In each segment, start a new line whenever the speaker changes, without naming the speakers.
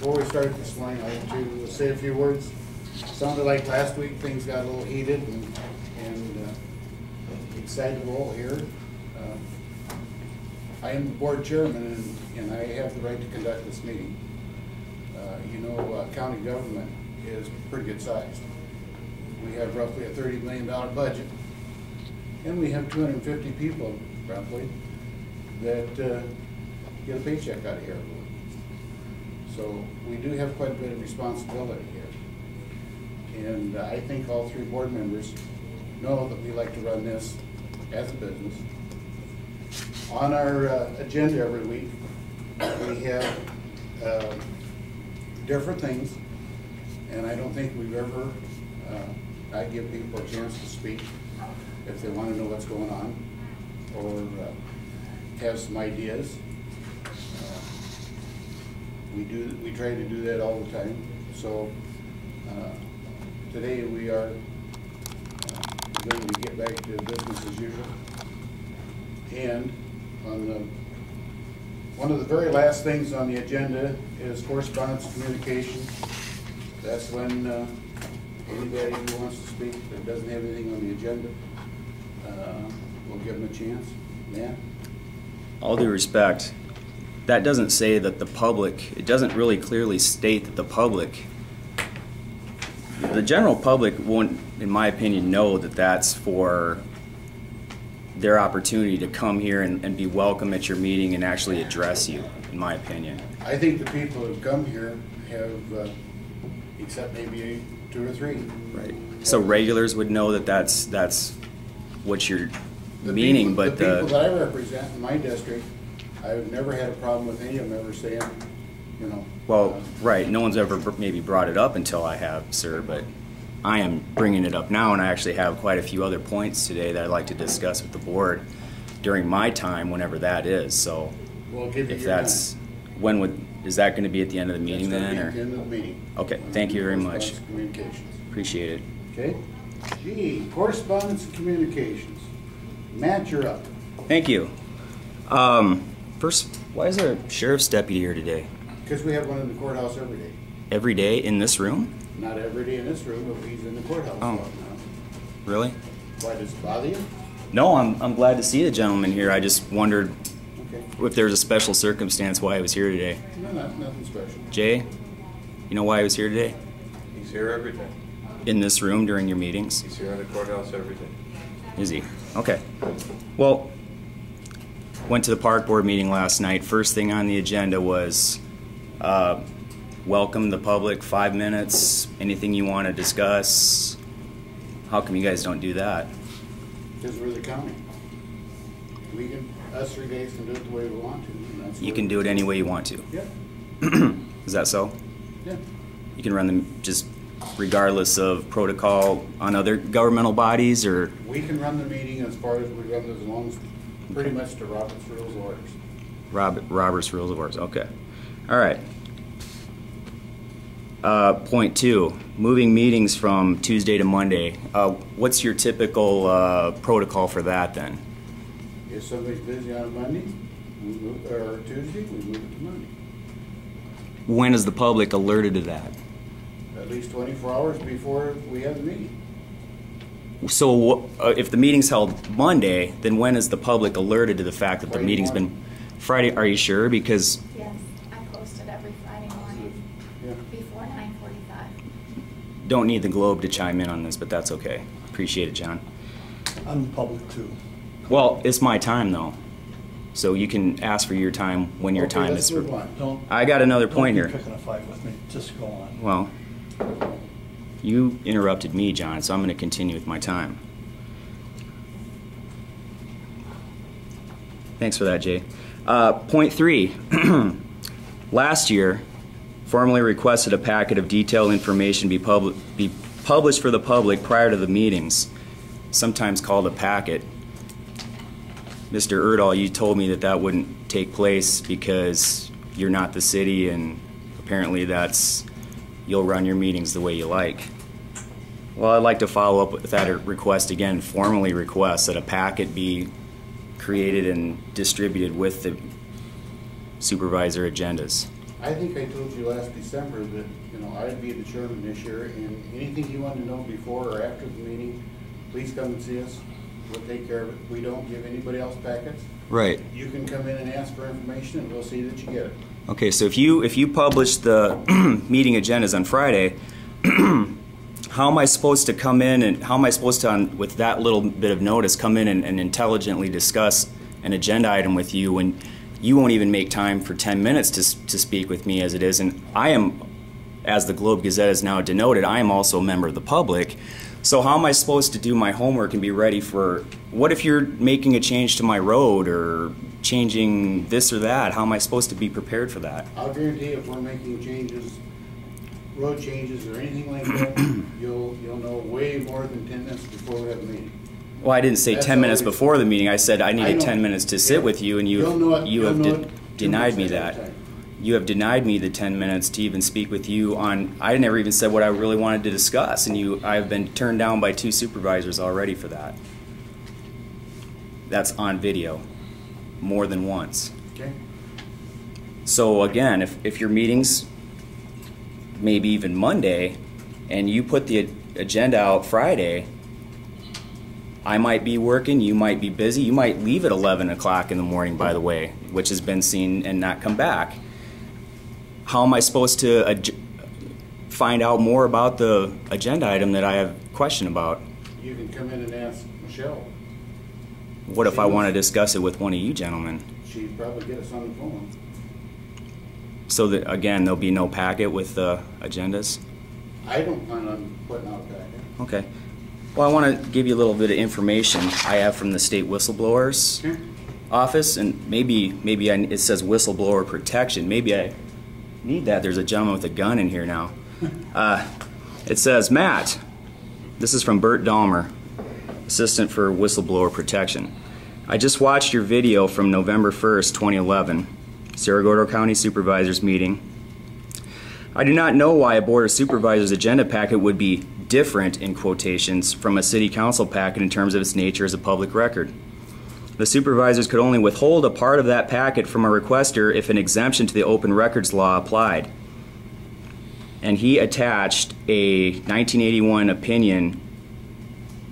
Before we start this morning, I'd like to say a few words. Sounded like last week things got a little heated and excitable here. I am the board chairman and I have the right to conduct this meeting. County government is pretty good sized. We have roughly a $30 million budget, and we have 250 people, roughly, that get a paycheck out of here every week. So we do have quite a bit of responsibility here. And I think all three board members know that we like to run this as a business. On our agenda every week, we have different things, and I don't think we've ever, I give people a chance to speak if they want to know what's going on or have some ideas. We try to do that all the time. So today we are going to get back to business as usual. And on one of the very last things on the agenda is correspondence communication. That's when anybody who wants to speak that doesn't have anything on the agenda, we'll give them a chance. Yeah.
All due respect, that doesn't say that the public, it doesn't really clearly state that the general public won't, in my opinion, know that that's for their opportunity to come here and be welcome at your meeting and actually address you, in my opinion.
I think the people who have come here have, except maybe 2 or 3.
Right. So regulars would know that that's what you're meaning, but
the people that I represent in my district, I've never had a problem with any of them ever saying,
Well, right. No one's ever maybe brought it up until I have, sir, but I am bringing it up now, and I actually have quite a few other points today that I'd like to discuss with the board during my time, whenever that is. So,
we'll give you
if
your
that's
time.
Is that going to be at the end of the meeting then, or?
At the end of the meeting.
Okay. Thank you very much.
Communications.
Appreciate it.
Okay. G, correspondence and communications. Matt, you're up.
Thank you. First, why is there a sheriff's deputy here today?
Because we have one in the courthouse every day.
Every day in this room?
Not every day in this room, but he's in the courthouse
Oh.
right now.
Really?
Why, does it bother you?
No, I'm glad to see the gentleman here. I just wondered
Okay.
if there was a special circumstance why he was here today.
No, nothing special.
Jay, you know why he was here today?
He's here every day.
In this room during your meetings?
He's here in the courthouse every day.
Is he? Okay. Well, went to the park board meeting last night. First thing on the agenda was welcome the public, 5 minutes, anything you want to discuss. How come you guys don't do that?
Because we're the county. Us 3 days can do it the way we want to. And that's
You can do it any way you want to.
Yeah.
Is that so?
Yeah.
You can run them just regardless of protocol on other governmental bodies, or?
We can run the meeting as far as we run it, as long as pretty much to Robert's Rules of Orders.
Robert's Rules of Orders, okay. All right. Point 2, moving meetings from Tuesday to Monday. What's your typical protocol for that then?
If somebody's busy on a Monday, or Tuesday, we move it to Monday.
When is the public alerted to that?
At least 24 hours before we have the meeting.
So if the meeting's held Monday, then when is the public alerted to the fact that
Friday
the meeting's
morning.
been Friday? Are you sure? Because
Yes, I post it every Friday morning
Yeah.
before 9:45.
don't need the Globe to chime in on this, but that's okay. Appreciate it, John.
I'm public too.
Well, it's my time though, so you can ask for your time when your
Okay,
time
let's
is.
move on.
Don't.
I got another point
Don't
here.
be picking a fight with me. Just go on.
Well, you interrupted me, John, so I'm going to continue with my time. Thanks for that, Jay. Point 3. Last year, formally requested a packet of detailed information be published for the public prior to the meetings, sometimes called a packet. Mr. Erdahl, you told me that that wouldn't take place because you're not the city, and apparently you'll run your meetings the way you like. Well, I'd like to follow up with that request again, formally request that a packet be created and distributed with the supervisor agendas.
I think I told you last December that, you know, I'd be the chairman this year, and anything you want to know before or after the meeting, please come and see us. We'll take care of it. We don't give anybody else packets.
Right.
You can come in and ask for information, and we'll see that you get it.
Okay, so if you publish the meeting agendas on Friday, how am I supposed to come in and how am I supposed to, with that little bit of notice, come in and intelligently discuss an agenda item with you when you won't even make time for 10 minutes to speak with me as it is? And I am, as the Globe Gazette is now denoted, I am also a member of the public. So how am I supposed to do my homework and be ready for, what if you're making a change to my road or changing this or that? How am I supposed to be prepared for that?
I'll guarantee if we're making changes, road changes or anything like that, you'll know way more than 10 minutes before we have a meeting.
Well, I didn't say
That's
10 minutes
always-
before the meeting. I said I needed
know.
10 minutes to sit
Yeah.
with you, and
You'll know it-
you
you'll
have
know it 2
denied me
minutes ahead
that.
of time.
You have denied me the 10 minutes to even speak with you on, I never even said what I really wanted to discuss, and I've been turned down by 2 supervisors already for that. That's on video, more than once.
Okay?
So again, if your meeting's maybe even Monday, and you put the agenda out Friday, I might be working, you might be busy, you might leave at 11 o'clock in the morning, by the way, which has been seen, and not come back. How am I supposed to find out more about the agenda item that I have a question about?
You can come in and ask Michelle.
What if I want to discuss it with one of you gentlemen?
She'd probably get us on the phone.
So that, again, there'll be no packet with the agendas?
I don't plan on putting out a packet.
Okay. Well, I want to give you a little bit of information I have from the state whistleblowers
Okay.
office, and maybe it says whistleblower protection. Maybe I need that. There's a gentleman with a gun in here now. It says, Matt, this is from Bert Dahmer, Assistant for Whistleblower Protection. I just watched your video from November 1st, 2011, Saragordo County Supervisors meeting. I do not know why a Board of Supervisors agenda packet would be different, in quotations, from a City Council packet in terms of its nature as a public record. The supervisors could only withhold a part of that packet from a requester if an exemption to the open records law applied. And he attached a 1981 opinion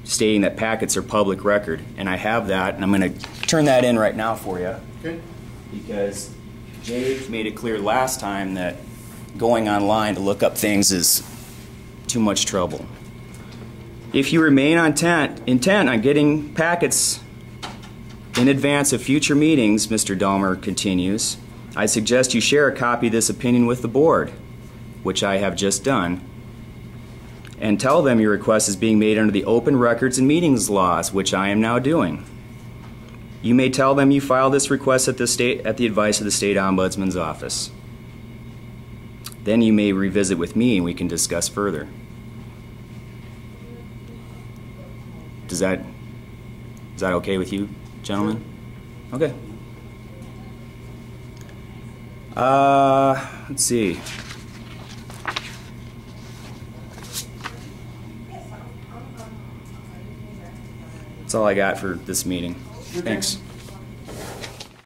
stating that packets are public record. And I have that, and I'm going to turn that in right now for you.
Okay.
Because Jay made it clear last time that going online to look up things is too much trouble. If you remain intent on getting packets in advance of future meetings, Mr. Dahmer continues, I suggest you share a copy of this opinion with the board, which I have just done, and tell them your request is being made under the Open Records and Meetings laws, which I am now doing. You may tell them you filed this request at the advice of the State Ombudsman's office. Then you may revisit with me and we can discuss further. Is that okay with you, gentlemen? Okay. Let's see. That's all I got for this meeting.
Okay.
Thanks.